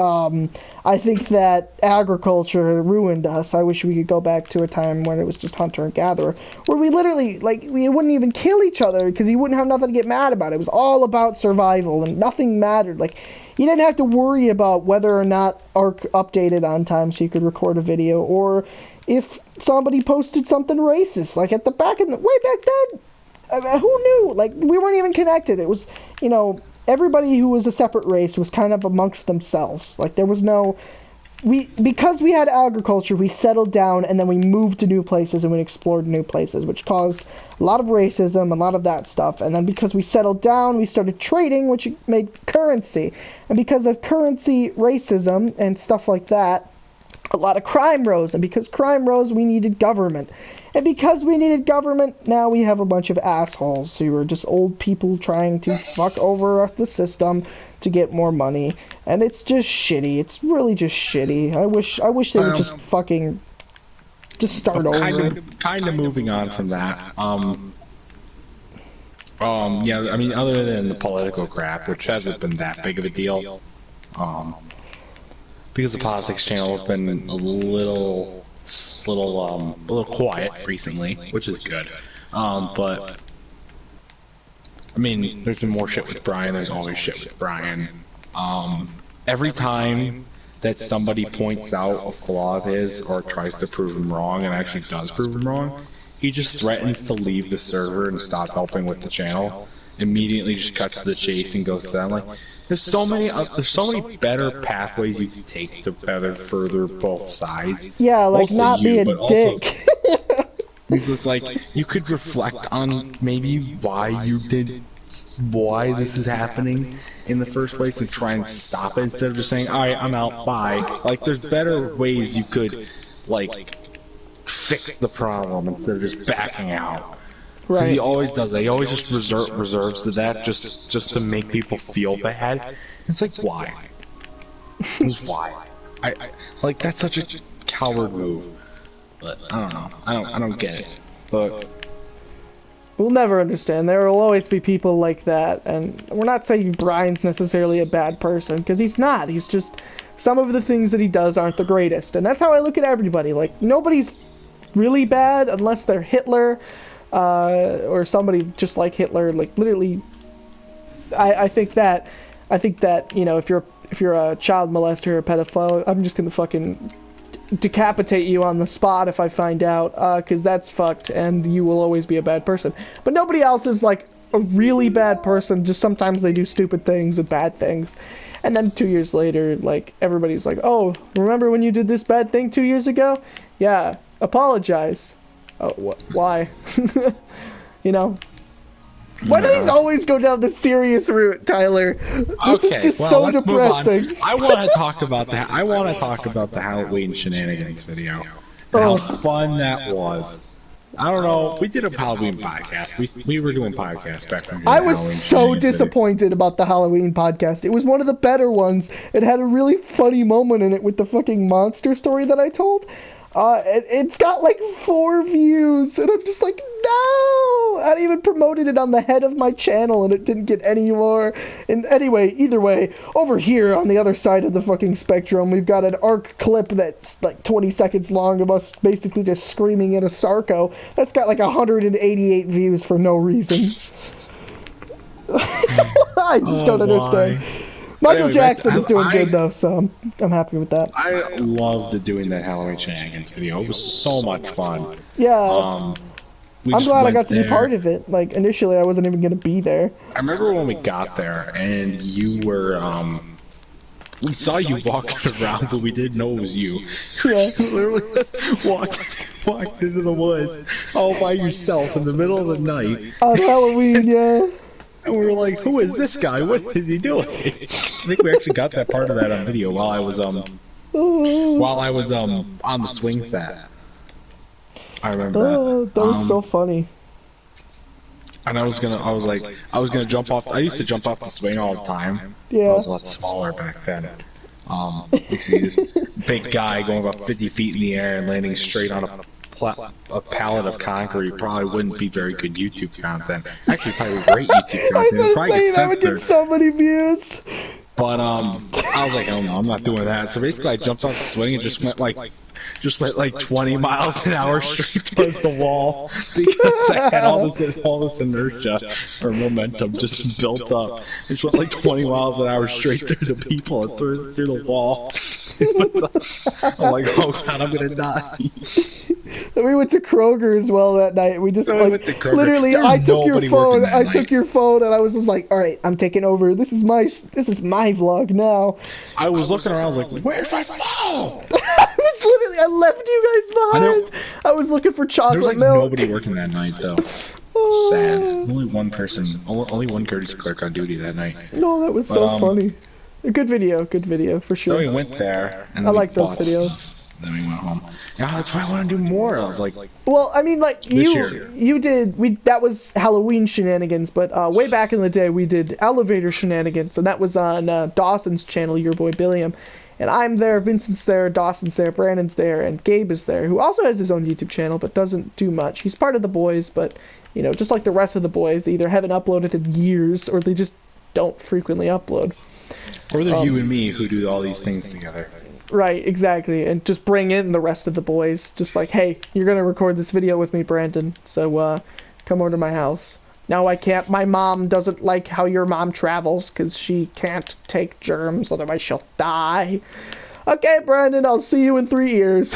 I think that agriculture ruined us. I wish we could go back to a time when it was just hunter and gatherer, where we literally like we wouldn't even kill each other because you wouldn't have nothing to get mad about. It was all about survival and nothing mattered. Like you didn't have to worry about whether or not ARC updated on time so you could record a video, or if somebody posted something racist. Like at the back in the way back then, I mean, who knew? Like we weren't even connected. It was, you know, everybody who was a separate race was kind of amongst themselves. Like there was no, because we had agriculture, we settled down and then we moved to new places and we explored new places, which caused a lot of racism, a lot of that stuff. And then because we settled down, we started trading, which made currency. And because of currency, racism, and stuff like that, a lot of crime rose. And because crime rose, we needed government. And because we needed government, now we have a bunch of assholes who are just old people trying to fuck over the system to get more money. And it's just shitty. It's really just shitty. I wish they would just fucking just start over. Kind of moving on from that. Yeah, I mean, other than the political crap, which hasn't been that big of a deal, because the politics channel has been a little quiet recently, which is good. But I mean, there's been more shit with Brian. There's always shit with Brian. Every time that somebody points out a flaw of his or tries to prove him wrong and actually does prove him wrong, he just threatens to leave the server and stop helping with the channel. Immediately just cuts to the chase and goes to them. Like, there's so many better pathways you can take to better further both sides. Yeah, like Mostly not be a dick. It's just like you could reflect on maybe why this is happening in the first place and try and stop it instead of just saying, all right, I'm out, bye. Like, there's better ways you could like fix the problem instead of just backing out. Right. He always does that. He always just reserves to that just to make people feel bad. It's like, why? Just why? I like, that's such a coward move. But I don't know. I don't get it. But we'll never understand. There will always be people like that, and we're not saying Brian's necessarily a bad person, because he's not. He's just, some of the things that he does aren't the greatest, and that's how I look at everybody. Like, nobody's really bad unless they're Hitler, or somebody just like Hitler. Like, literally, I think that, you know, if you're a child molester or a pedophile, I'm just gonna fucking decapitate you on the spot if I find out, because that's fucked, and you will always be a bad person. But nobody else is like a really bad person, just sometimes they do stupid things and bad things. And then 2 years later, like, everybody's like, oh, remember when you did this bad thing 2 years ago? Yeah, apologize. Oh, why? You know? Why do these always go down the serious route, Tyler? This is just so depressing. I want to talk about that. I want to talk about the Halloween shenanigans video. And how fun that was. I don't know. We did a Halloween podcast. We were doing podcasts back when we I was so disappointed about the Halloween podcast. It was one of the better ones. It had a really funny moment in it with the fucking monster story that I told. It's got like 4 views, and I'm just like, no! I even promoted it on the head of my channel, and it didn't get any more. And anyway, either way, over here on the other side of the fucking spectrum, we've got an ARC clip that's like 20 seconds long of us basically just screaming in a Sarco. That's got like 188 views for no reason. I just don't understand. Michael anyway, Jackson is doing good though, so I'm happy with that. I loved doing that Halloween shenanigans video. It was so much fun. Yeah. I'm glad I got to be part of it. Like, initially I wasn't even gonna be there. I remember when we got there and you were, we saw you walking around, but we didn't know it was you. Yeah. You literally just walked into the woods all by yourself in the middle of the night. On Halloween, yeah. And we were like, who is this guy? What is he doing? I think we actually got that part of that on video while I was on the swing set. I remember that. That was so funny. And I was gonna jump off. I used to jump off the swing all the time. Yeah. I was a lot smaller back then. You see this big guy going about 50 feet in the air and landing straight on a pallet of concrete. Probably wouldn't be very good YouTube content. Actually, probably great YouTube content. I was Probably get that would get so many views. But I was like, oh no, I'm not doing that. So basically, I jumped off the swing and just went like 20 miles an hour straight towards the wall because I had all this inertia or momentum just built up. It just went like 20 miles an hour straight through the people and through the wall. I'm like, oh god, I'm gonna die. And we went to Kroger as well that night. We just literally, I took your phone. Took your phone, and I was just like, "All right, I'm taking over. This is my vlog now." I was looking around, I was like, "Where's my phone?" I left you guys behind. I was looking for chocolate milk. There was nobody working that night though. Sad. Only one person. Only one courtesy clerk on duty that night. No, that was so funny. A good video for sure. Then we went there. And I like those videos. Then we went home. Yeah, that's what I want to do more of. Well, I mean, like you did. That was Halloween shenanigans, but way back in the day, we did elevator shenanigans, and that was on Dawson's channel, your boy Billiam. And I'm there, Vincent's there, Dawson's there, Brandon's there, and Gabe is there, who also has his own YouTube channel, but doesn't do much. He's part of the boys, but, you know, just like the rest of the boys, they either haven't uploaded in years, or they just don't frequently upload. Or they're you and me who do all these things together. Right, exactly, and just bring in the rest of the boys. Just like, hey, you're gonna record this video with me, Brandon, so, come over to my house. No, I can't. My mom doesn't like how your mom travels because she can't take germs, otherwise she'll die. Okay, Brandon, I'll see you in 3 years.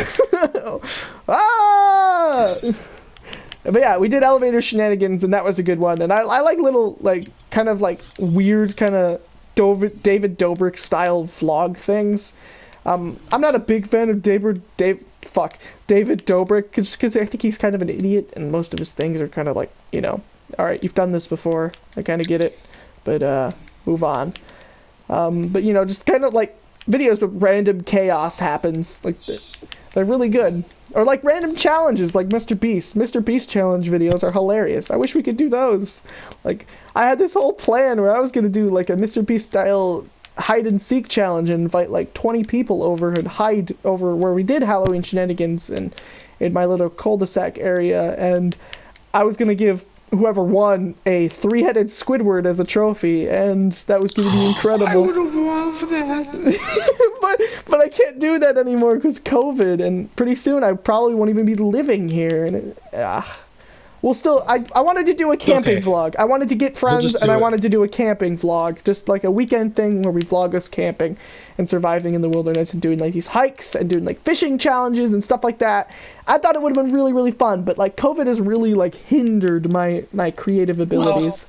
Ah! But yeah, we did elevator shenanigans, and that was a good one. And I like little, like, kind of like weird, kind of David Dobrik style vlog things. I'm not a big fan of David Dobrik because I think he's kind of an idiot, and most of his things are kind of like, you know, all right, you've done this before. I kind of get it, but move on. But you know, just kind of like videos where random chaos happens. Like they're really good. Or like random challenges, like Mr. Beast. Mr. Beast challenge videos are hilarious. I wish we could do those. Like I had this whole plan where I was gonna do like a Mr. Beast style hide and seek challenge and invite like 20 people over and hide over where we did Halloween shenanigans and in my little cul-de-sac area, and I was gonna give whoever won a 3-headed Squidward as a trophy, and that was going to be incredible. I would have loved that. but I can't do that anymore because COVID, and pretty soon I probably won't even be living here. And well, still, I wanted to do a camping vlog. I wanted to get friends, and I wanted to do a camping vlog, just like a weekend thing where we vlog us camping and surviving in the wilderness and doing like these hikes and doing like fishing challenges and stuff like that. I thought it would have been really, really fun, but like COVID has really like hindered my creative abilities.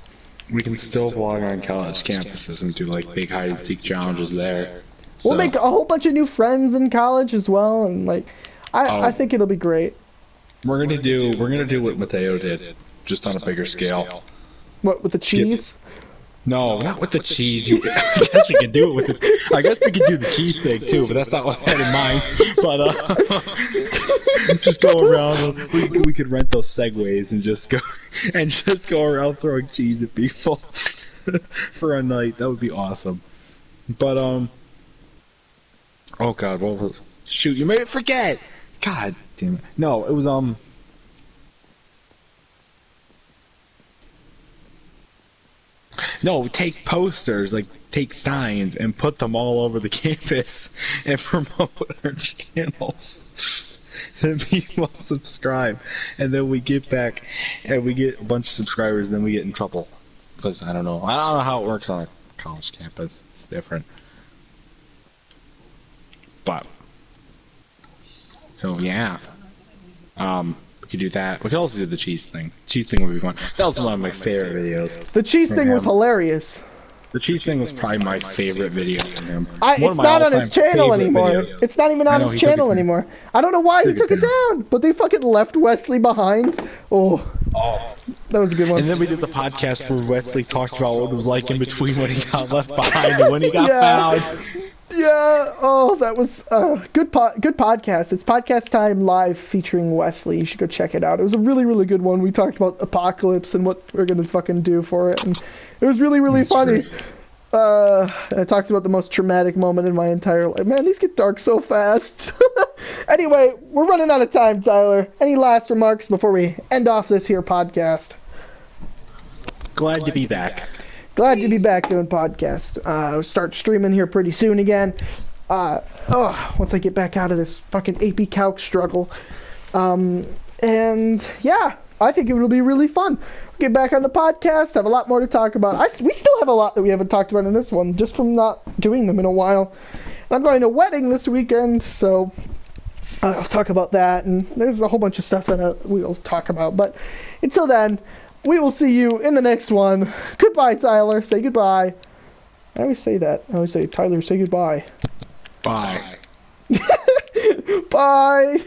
Well, we can still vlog on college campuses and do like big hide and seek challenges there. We'll make a whole bunch of new friends in college as well, and like I think it'll be great. We're gonna do what Mateo did, just on a bigger scale. What, with the cheese? No, not with the cheese. I guess we could do it with this. I guess we could do the cheese thing too, but that's not what I had in mind. But just go around. We could rent those Segways and just go around throwing cheese at people for a night. That would be awesome. But oh god, what was? Shoot, you made me forget. God damn it. No, it was no, take posters, like take signs and put them all over the campus and promote our channels. And people subscribe, and then we get back and we get a bunch of subscribers, and then we get in trouble. Because I don't know how it works on a college campus. It's different. But so yeah. We could do that. We could also do the cheese thing. Cheese thing would be fun. That was one of my favorite videos. The cheese thing was hilarious. The cheese thing was probably my favorite video from him. It's not on his channel anymore. It's not even on his channel anymore. I don't know why he took it down, but they fucking left Wesley behind. Oh, that was a good one. And then we did the podcast where Wesley talked about what it was like in between when he got left behind and when he got found. Yeah, oh, that was good podcast. It's Podcast Time Live featuring Wesley. You should go check it out. It was a really, really good one. We talked about Apocalypse and what we're going to fucking do for it. And it was really, really funny. I talked about the most traumatic moment in my entire life. Man, these get dark so fast. Anyway, we're running out of time, Tyler. Any last remarks before we end off this here podcast? Glad to be back. Glad to be back doing podcast. I'll start streaming here pretty soon again. Once I get back out of this fucking AP Calc struggle. And yeah, I think it will be really fun. We'll get back on the podcast, have a lot more to talk about. We still have a lot that we haven't talked about in this one, just from not doing them in a while. And I'm going to a wedding this weekend, so I'll talk about that. And there's a whole bunch of stuff that we'll talk about. But until then, we will see you in the next one. Goodbye, Tyler. Say goodbye. I always say that. I always say, Tyler, say goodbye. Bye. Bye.